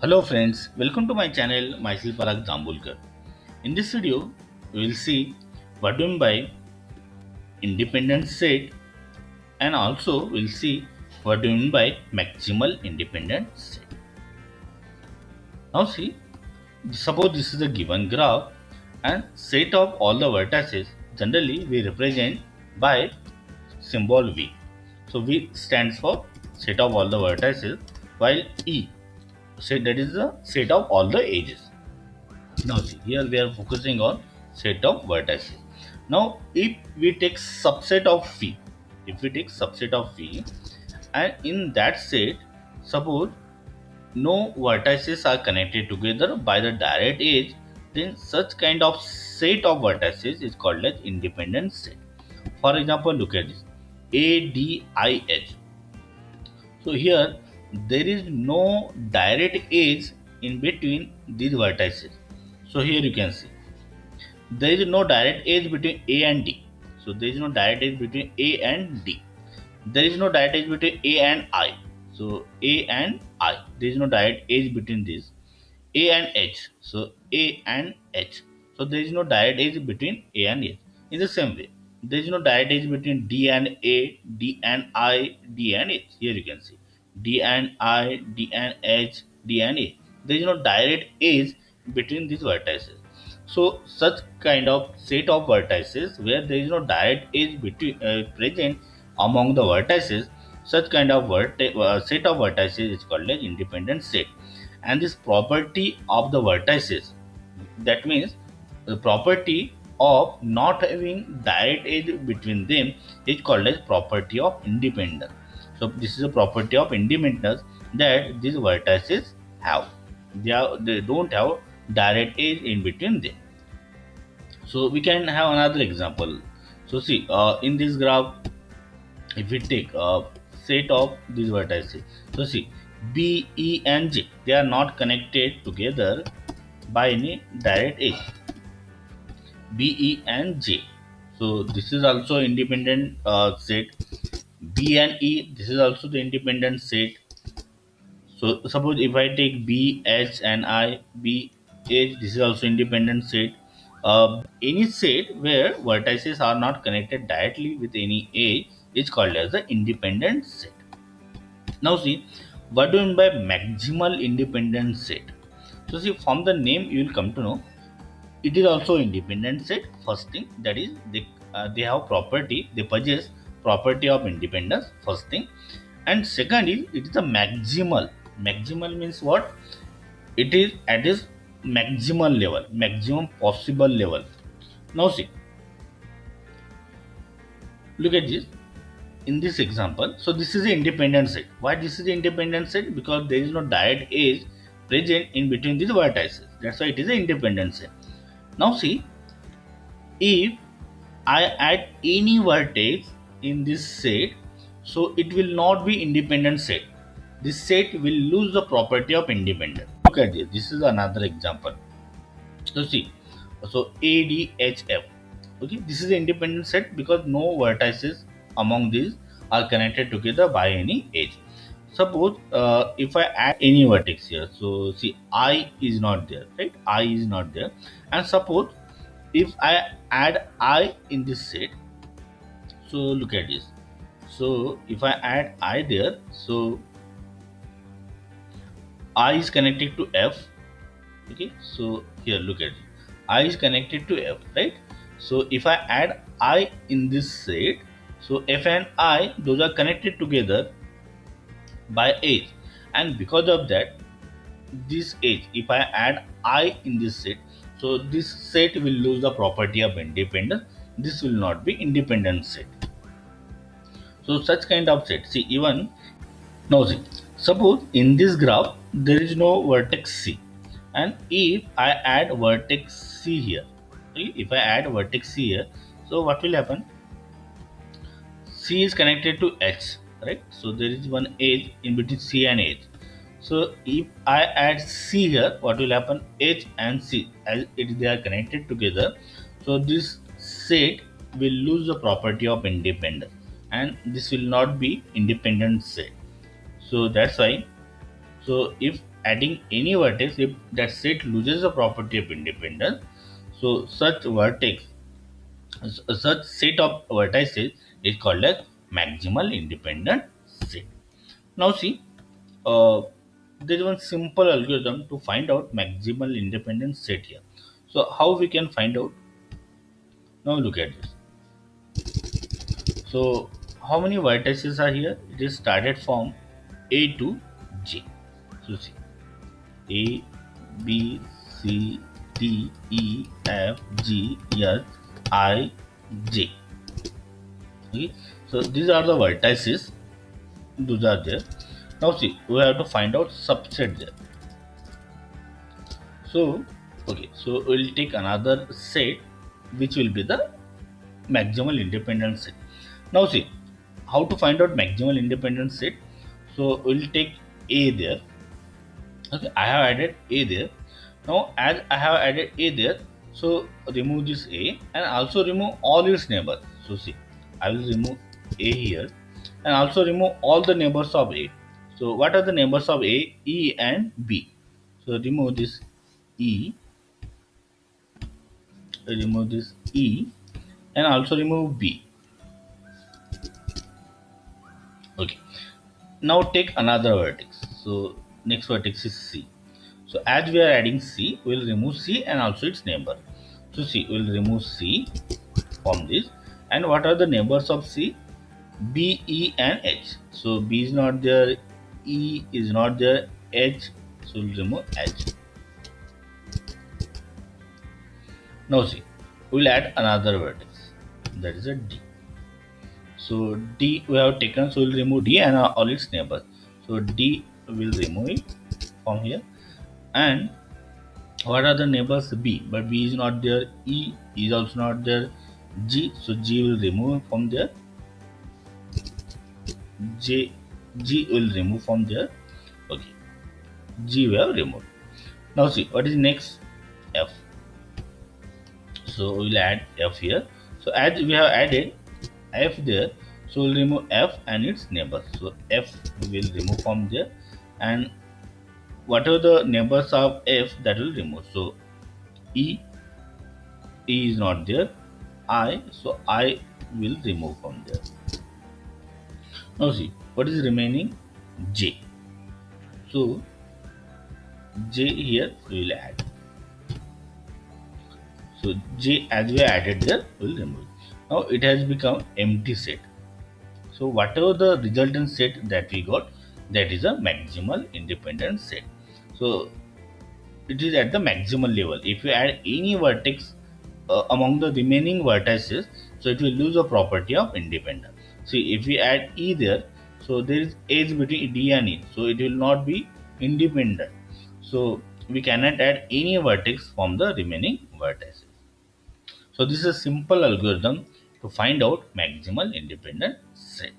Hello friends, welcome to my channel myself Parag Jambulkar. In this video, we will see what do you mean by independent set and also we'll see what do you mean by maximal independent set. Now see, suppose this is a given graph and set of all the vertices generally we represent by symbol V. So V stands for set of all the vertices while E set that is the set of all the edges. Now see, here we are focusing on set of vertices. Now if we take subset of V, if we take subset of V and in that set, suppose no vertices are connected together by the direct edge, then such kind of set of vertices is called as independent set. For example, look at this ADIH. So here there is no direct edge in between these vertices. So here you can see there is no direct edge between A and D. So there is no direct edge between A and D. There is no direct edge between A and I. So A and I. There is no direct edge between these. A and H. So A and H. So there is no direct edge between A and H. In the same way, there is no direct edge between D and A, D and I, D and H. Here you can see D and I, D and H, D and A. There is no direct edge between these vertices. So such kind of set of vertices where there is no direct edge between present among the vertices, such kind of set of vertices is called as independent set. And this property of the vertices, that means the property of not having direct edge between them is called as property of independence. So this is a property of independence that these vertices have. They don't have direct edge in between them. So we can have another example. So see, in this graph, if we take a set of these vertices, so see, B, E, and J, they are not connected together by any direct edge. B, E, and J. So this is also independent set. B and E, this is also the independent set. So suppose if I take B, H, and I, B, H, this is also independent set. Any set where vertices are not connected directly with any edge is called as the independent set. Now see, what do you mean by maximal independent set? So see, from the name you will come to know it is also independent set. First thing, that is they have property, they possess property of independence. First thing, and second is it is a maximal. Maximal means what? It is at its maximal level, maximum possible level. Now see, look at this in this example. So this is the independent set. Why this is the independent set? Because there is no direct edge present in between these vertices. That's why it is an independent set. Now see, if I add any vertex in this set, so it will not be independent set. This set will lose the property of independence. Look at this. This is another example. So see, so ADHF. Okay, this is an independent set because no vertices among these are connected together by any edge. Suppose if I add any vertex here, so see I is not there, right? I is not there, and suppose if I add I in this set, so look at this. So if I add I there, so I is connected to F. Okay, so here look at it. I is connected to F, right? So if I add I in this set, so F and I those are connected together by H, and because of that, this H, if I add I in this set, so this set will lose the property of independence. This will not be independent set. So such kind of set. See, even now see, suppose in this graph there is no vertex C, and if I add vertex C here, okay, if I add vertex C here, so what will happen? C is connected to H, right? So there is one edge in between C and H. So if I add C here, what will happen? H and C, as they are connected together, so this set will lose the property of independence, and this will not be independent set. So that's why. So if adding any vertex if that set loses the property of independence. So such set of vertices is called as maximal independent set. Now see, uh, there is one simple algorithm to find out maximal independent set here. So how we can find out? Now look at this. So how many vertices are here? It is started from A to J. So see, A, B, C, D, E, F, G, H, I, J. Okay. So these are the vertices. Those are there. Now see, we have to find out subset there. So okay, so we'll take another set which will be the maximal independent set. Now see, how to find out maximal independent set. So we'll take A there. Okay, I have added A there. Now as I have added A there, so remove this A and also remove all its neighbors. So see, I will remove A here and also remove all the neighbors of A. So what are the neighbors of A, E and B? So remove this E and also remove B. Okay. Now take another vertex. So next vertex is C. So as we are adding C, we will remove C and also its neighbor. So C, we will remove C from this. And what are the neighbors of C? B, E and H. So B is not there, E is not there, H. So we will remove H. Now see, we will add another vertex. That is a D. So D we have taken, so we will remove D and all its neighbors. So D will remove it from here. And what are the neighbors? B, but B is not there, E is also not there, G, so G will remove from there, G will remove from there. Okay, G we have removed. Now see what is next? F. So we will add F here. So as we have added F there, so we'll remove F and its neighbors. So F will remove from there, and whatever the neighbors of F, that will remove. So E, E is not there, I, so I will remove from there. Now see what is remaining? J. So J here we will add. So J as we added there we will remove. Now it has become empty set. So whatever the resultant set that we got, that is a maximal independent set. So it is at the maximal level. If you add any vertex among the remaining vertices, so it will lose the property of independence. See, if we add E there, so there is edge between D and E, so it will not be independent. So we cannot add any vertex from the remaining vertices. So this is a simple algorithm to find out maximal independent set.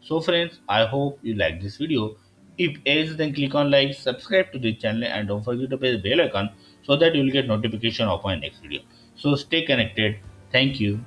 So friends, I hope you like this video. If yes, then click on like, subscribe to the channel and don't forget to press the bell icon so that you will get notification of my next video. So stay connected. Thank you.